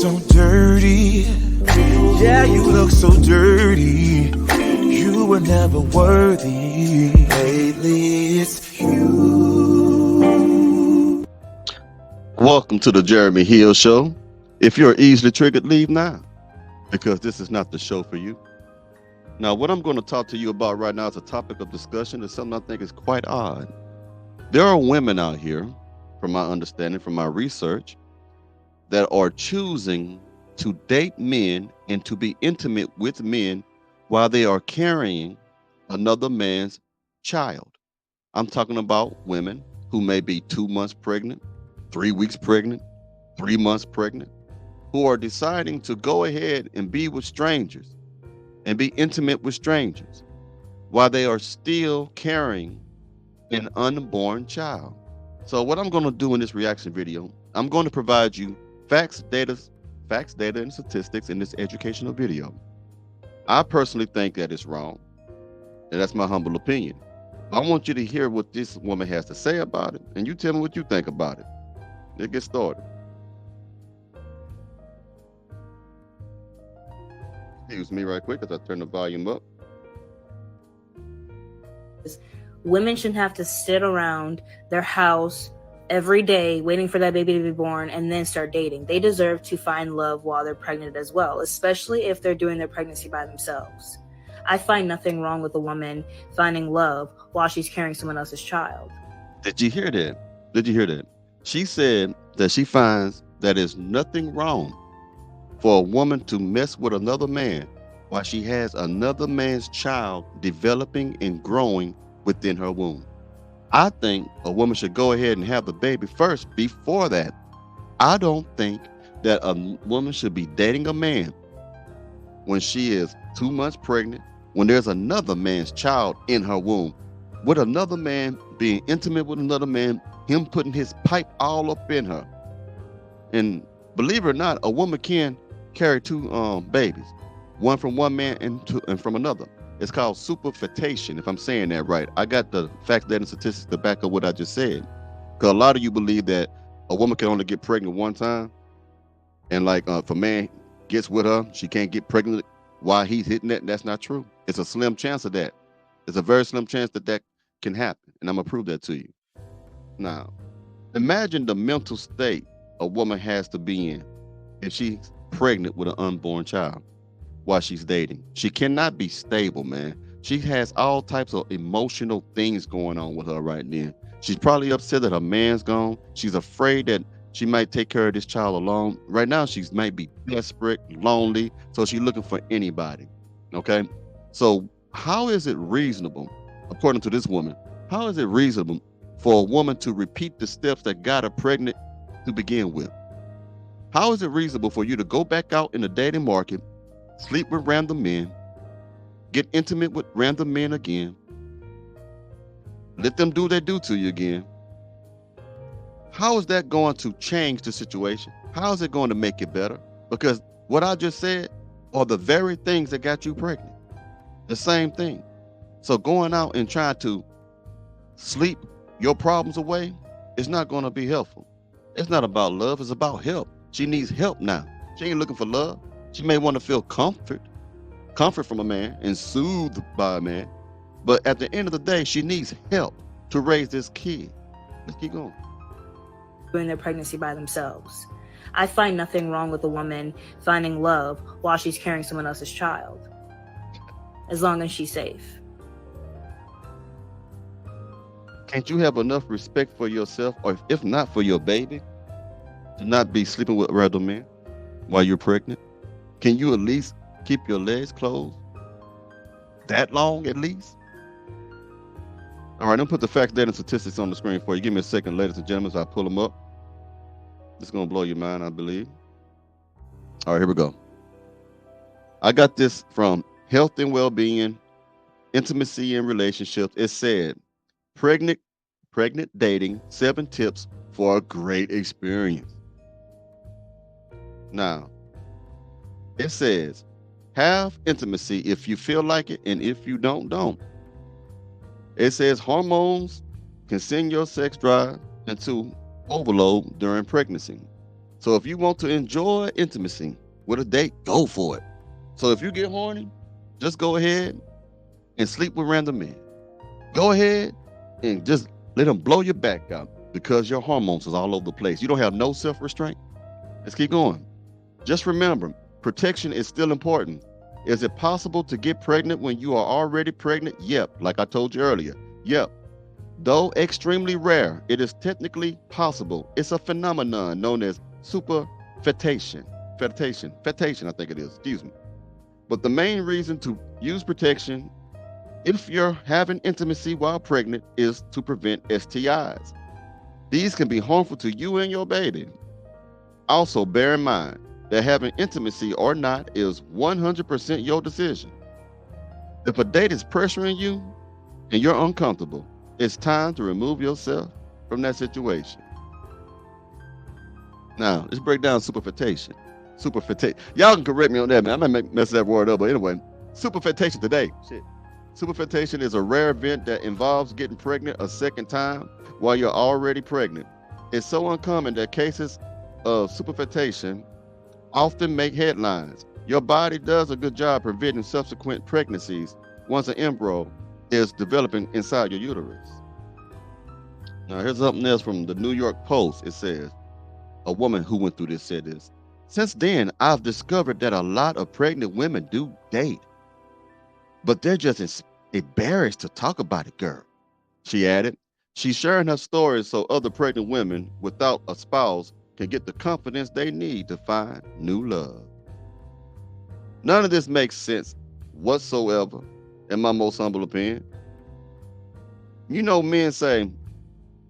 so dirty. Yeah, you look so dirty. You were never worthy. Lately it's you. Welcome to the Jeremy Hill Show. If you're easily triggered, leave now, because this is not the show for you. Now, what I'm going to talk to you about right now is a topic of discussion. It's something I think is quite odd. There are women out here, from my understanding, from my research, that are choosing to date men and to be intimate with men while they are carrying another man's child. I'm talking about women who may be 2 months pregnant, 3 weeks pregnant, 3 months pregnant, who are deciding to go ahead and be with strangers and be intimate with strangers while they are still carrying an unborn child. So what I'm going to do in this reaction video, I'm going to provide you facts, data, and statistics in this educational video. I personally think that it's wrong, and that's my humble opinion. I want you to hear what this woman has to say about it, and you tell me what you think about it. Let's get started. Excuse me right quick as I turn the volume up. Women shouldn't have to sit around their house every day waiting for that baby to be born and then start dating. They deserve to find love while they're pregnant as well, especially if they're doing their pregnancy by themselves. I find nothing wrong with a woman finding love while she's carrying someone else's child. Did you hear that? Did you hear that? She said that she finds that there's nothing wrong for a woman to mess with another man while she has another man's child developing and growing within her womb. I think a woman should go ahead and have the baby first before that. I don't think that a woman should be dating a man when she is 2 months pregnant, when there's another man's child in her womb, with another man being intimate with another man, him putting his pipe all up in her. And believe it or not, a woman can carry two babies, one from one man and from another. It's called superfetation, if I'm saying that right. I got the facts, data, and statistics to back up what I just said. Because a lot of you believe that a woman can only get pregnant one time, and like if a man gets with her, she can't get pregnant while he's hitting that. That's not true. It's a slim chance of that. It's a very slim chance that that can happen, and I'm gonna prove that to you. Now, imagine the mental state a woman has to be in if she's pregnant with an unborn child while she's dating. She cannot be stable, man. She has all types of emotional things going on with her right now. She's probably upset that her man's gone. She's afraid that she might take care of this child alone. Right now, she might be desperate, lonely, so she's looking for anybody, okay? So how is it reasonable, according to this woman, how is it reasonable for a woman to repeat the steps that got her pregnant to begin with? How is it reasonable for you to go back out in the dating market, sleep with random men, get intimate with random men again, let them do what they do to you again? How is that going to change the situation? How is it going to make it better? Because what I just said are the very things that got you pregnant. The same thing. So going out and trying to sleep your problems away is not going to be helpful. It's not about love, it's about help. She needs help now. She ain't looking for love. She may want to feel comfort from a man and soothed by a man. But at the end of the day, she needs help to raise this kid. Let's keep going. Doing their pregnancy by themselves. I find nothing wrong with a woman finding love while she's carrying someone else's child, as long as she's safe. Can't you have enough respect for yourself, or if not for your baby, to not be sleeping with random men while you're pregnant? Can you at least keep your legs closed that long at least? All right, I'm put the facts, data, and statistics on the screen for you. Give me a second, ladies and gentlemen, as I pull them up. It's going to blow your mind, I believe. All right, here we go. I got this from Health and Wellbeing, Intimacy and Relationships. It said, pregnant dating, 7 tips for a great experience. Now, it says, have intimacy if you feel like it, and if you don't. It says hormones can send your sex drive into overload during pregnancy. So if you want to enjoy intimacy with a date, go for it. So if you get horny, just go ahead and sleep with random men. Go ahead and just let them blow your back out because your hormones is all over the place. You don't have no self-restraint. Let's keep going. Just remember, protection is still important. Is it possible to get pregnant when you are already pregnant? Yep, like I told you earlier. Yep. Though extremely rare, it is technically possible. It's a phenomenon known as superfetation. Fetation, I think it is. Excuse me. But the main reason to use protection if you're having intimacy while pregnant is to prevent STIs. These can be harmful to you and your baby. Also, bear in mind that having intimacy or not is 100% your decision. If a date is pressuring you and you're uncomfortable, it's time to remove yourself from that situation. Now, let's break down superfetation. Superfetation. Y'all can correct me on that, man. I might mess that word up, but anyway, superfetation today. Shit. Superfetation is a rare event that involves getting pregnant a second time while you're already pregnant. It's so uncommon that cases of superfetation often make headlines. Your body does a good job preventing subsequent pregnancies once an embryo is developing inside your uterus. Now, here's something else from the New York Post. It says, a woman who went through this said this. Since then, I've discovered that a lot of pregnant women do date, but they're just embarrassed to talk about it, girl. She added, she's sharing her story so other pregnant women without a spouse can get the confidence they need to find new love. None of this makes sense whatsoever, in my most humble opinion. You know, men say, I'm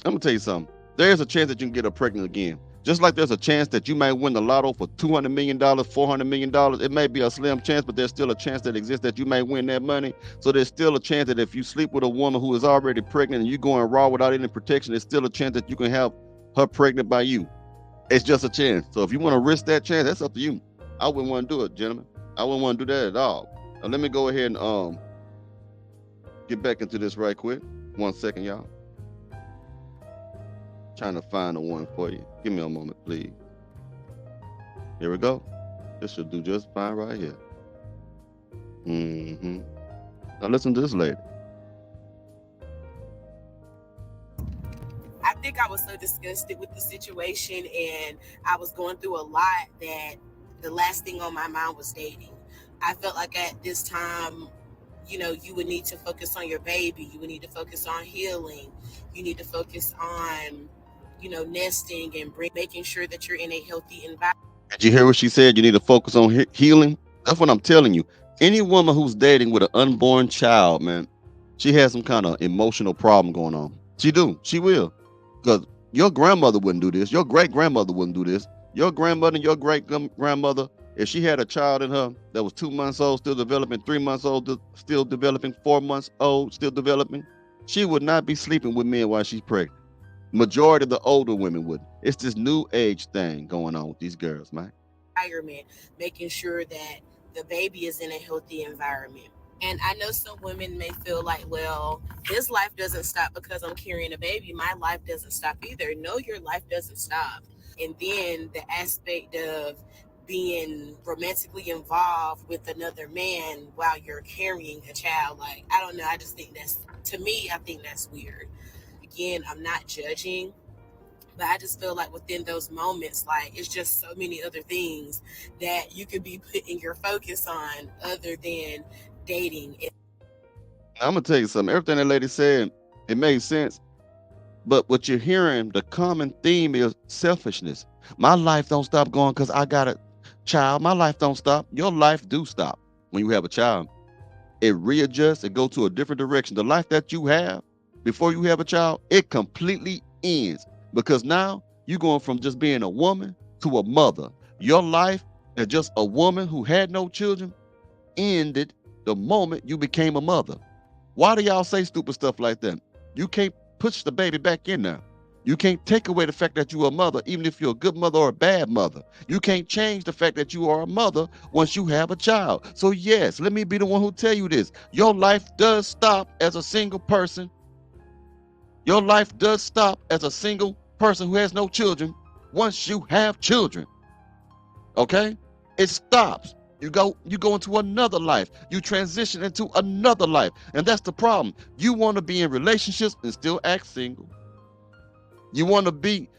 gonna tell you something. There's a chance that you can get her pregnant again. Just like there's a chance that you might win the lotto for $200 million, $400 million. It may be a slim chance, but there's still a chance that exists that you may win that money. So there's still a chance that if you sleep with a woman who is already pregnant and you're going raw without any protection, there's still a chance that you can have her pregnant by you. It's just a chance. So if you want to risk that chance, that's up to you. I wouldn't want to do it, gentlemen. I wouldn't want to do that at all. Now let me go ahead and get back into this right quick. 1 second, y'all. Trying to find the one for you. Give me a moment, please. Here we go. This should do just fine right here. Now listen to this lady. I think I was so disgusted with the situation, and I was going through a lot that the last thing on my mind was dating. I felt like at this time, you know, you would need to focus on your baby. You would need to focus on healing. You need to focus on, you know, nesting and making sure that you're in a healthy environment. Did you hear what she said? You need to focus on healing. That's what I'm telling you. Any woman who's dating with an unborn child, man, she has some kind of emotional problem going on. She do. She will. Because your grandmother wouldn't do this. Your great-grandmother wouldn't do this. Your grandmother and your great-grandmother, if she had a child in her that was 2 months old, still developing, 3 months old, still developing, 4 months old, still developing, she would not be sleeping with men while she's pregnant. Majority of the older women would. It's this new age thing going on with these girls, man. Environment, making sure that the baby is in a healthy environment. And I know some women may feel like, well, this life doesn't stop because I'm carrying a baby. My life doesn't stop either. No, your life doesn't stop. And then the aspect of being romantically involved with another man while you're carrying a child, like, I don't know. I just think to me, I think that's weird. Again, I'm not judging, but I just feel like within those moments, like, it's just so many other things that you could be putting your focus on other than dating. I'm gonna tell you something. Everything that lady said, it made sense. But what you're hearing, the common theme is selfishness. My life don't stop going because I got a child. My life don't stop. Your life do stop when you have a child. It readjusts. It goes to a different direction. The life that you have before you have a child, it completely ends. Because now you're going from just being a woman to a mother. Your life as just a woman who had no children ended the moment you became a mother. Why do y'all say stupid stuff like that? You can't push the baby back in there. You can't take away the fact that you're a mother, even if you're a good mother or a bad mother. You can't change the fact that you are a mother once you have a child. So yes, let me be the one who tell you this. Your life does stop as a single person. Your life does stop as a single person who has no children once you have children. Okay? It stops. You go into another life. You transition into another life. And that's the problem. You want to be in relationships and still act single. You want to be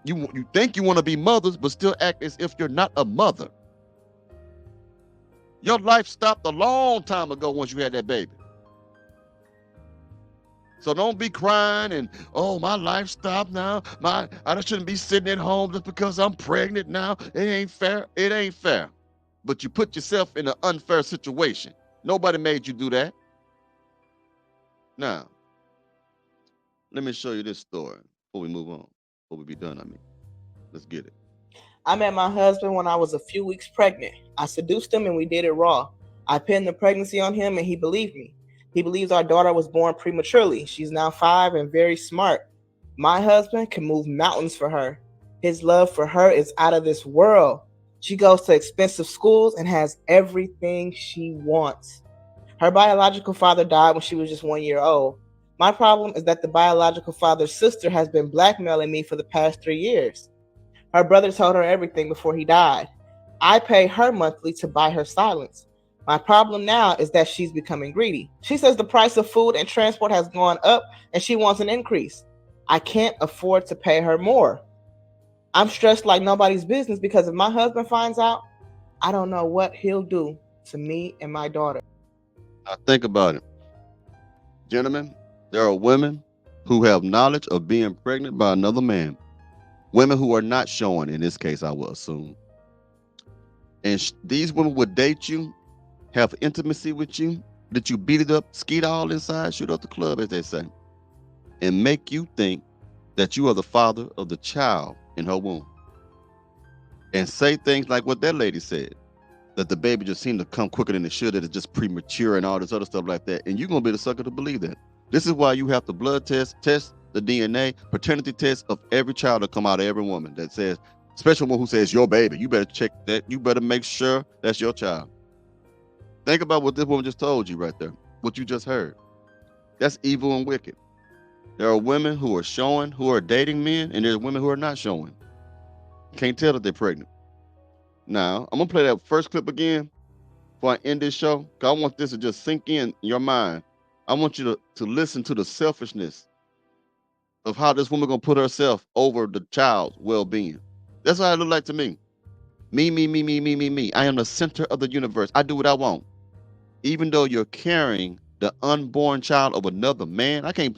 you think you want to be mothers but still act as if you're not a mother. Your life stopped a long time ago once you had that baby. So don't be crying and, oh, my life stopped now. I shouldn't be sitting at home just because I'm pregnant now. It ain't fair. It ain't fair. But you put yourself in an unfair situation. Nobody made you do that. Now, let me show you this story before we move on. Before we be done, I mean. Let's get it. I met my husband when I was a few weeks pregnant. I seduced him and we did it raw. I pinned the pregnancy on him and he believed me. He believes our daughter was born prematurely. She's now 5 and very smart. My husband can move mountains for her. His love for her is out of this world. She goes to expensive schools and has everything she wants. Her biological father died when she was just 1 year old. My problem is that the biological father's sister has been blackmailing me for the past 3 years. Her brother told her everything before he died. I pay her monthly to buy her silence. My problem now is that she's becoming greedy. She says the price of food and transport has gone up and she wants an increase. I can't afford to pay her more. I'm stressed like nobody's business because if my husband finds out, I don't know what he'll do to me and my daughter. Now think about it. Gentlemen, there are women who have knowledge of being pregnant by another man. Women who are not showing, in this case, I will assume. And these women would date you, have intimacy with you, that you beat it up, skeet all inside, shoot up the club, as they say, and make you think that you are the father of the child in her womb. And say things like what that lady said, that the baby just seemed to come quicker than it should, that it's just premature and all this other stuff like that. And you're going to be the sucker to believe that. This is why you have to blood test the DNA, paternity test of every child that come out of every woman that says, especially one who says your baby. You better check that. You better make sure that's your child. Think about what this woman just told you right there, what you just heard. That's evil and wicked. There are women who are showing, who are dating men, and there's women who are not showing. Can't tell that they're pregnant. Now, I'm going to play that first clip again before I end this show, because I want this to just sink in your mind. I want you to listen to the selfishness of how this woman going to put herself over the child's well-being. That's what it look like to me. Me, me, me, me, me, me, me. I am the center of the universe. I do what I want. Even though you're carrying the unborn child of another man, I can't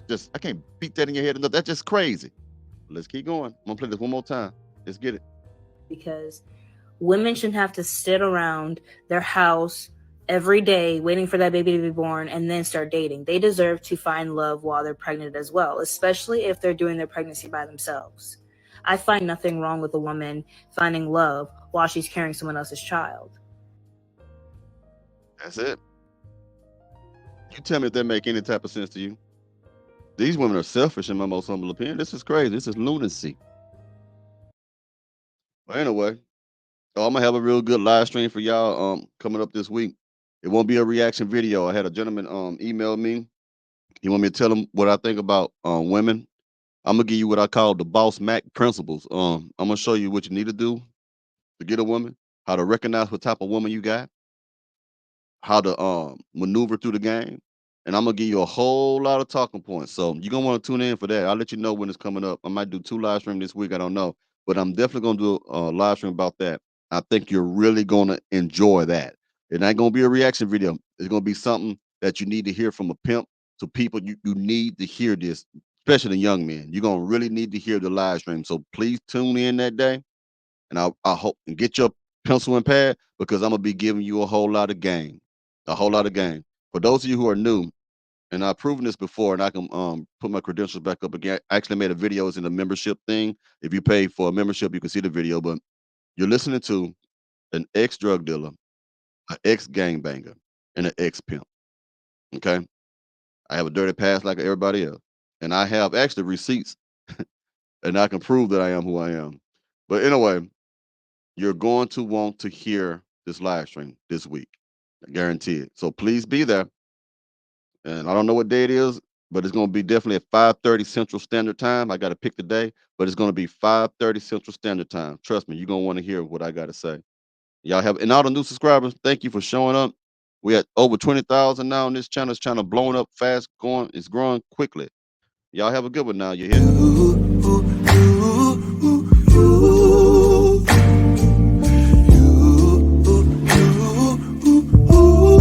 beat that in your head enough. That's just crazy. Let's keep going. I'm going to play this one more time. Let's get it. Because women shouldn't have to sit around their house every day waiting for that baby to be born and then start dating. They deserve to find love while they're pregnant as well, especially if they're doing their pregnancy by themselves. I find nothing wrong with a woman finding love while she's carrying someone else's child. That's it. You tell me if that make any type of sense to you. These women are selfish in my most humble opinion. This is crazy. This is lunacy. Well, anyway, I'm gonna have a real good live stream for y'all coming up this week. It won't be a reaction video. I had a gentleman email me. He want me to tell him what I think about women. I'm gonna give you what I call the boss Mac principles. I'm gonna show you what you need to do to get a woman, how to recognize what type of woman you got, how to maneuver through the game, and I'm gonna give you a whole lot of talking points. So you're gonna want to tune in for that. I'll let you know when it's coming up. I might do 2 live streams this week. I don't know, but I'm definitely gonna do a live stream about that. I think you're really gonna enjoy that. It ain't gonna be a reaction video. It's gonna be something that you need to hear from a pimp to people. You need to hear this, especially the young men. You're gonna really need to hear the live stream. So please tune in that day, and I hope and get your pencil and pad because I'm gonna be giving you a whole lot of game, a whole lot of game. For those of you who are new, and I've proven this before, and I can put my credentials back up again. I actually made a video. It's in the membership thing. If you pay for a membership, you can see the video. But you're listening to an ex drug dealer, an ex gangbanger, and an ex pimp. Okay, I have a dirty past like everybody else, and I have actually receipts, and I can prove that I am who I am. But anyway, you're going to want to hear this live stream this week. I guarantee it. So please be there. And I don't know what day it is. but it's going to be definitely at 5:30 Central Standard Time. I got to pick the day, but it's going to be 5:30 Central Standard Time. Trust me, you're going to want to hear what I got to say. Y'all have, and all the new subscribers, thank you for showing up. We at over 20,000 now on this channel. This channel blowing up fast, it's growing quickly. Y'all have a good one now. You hear?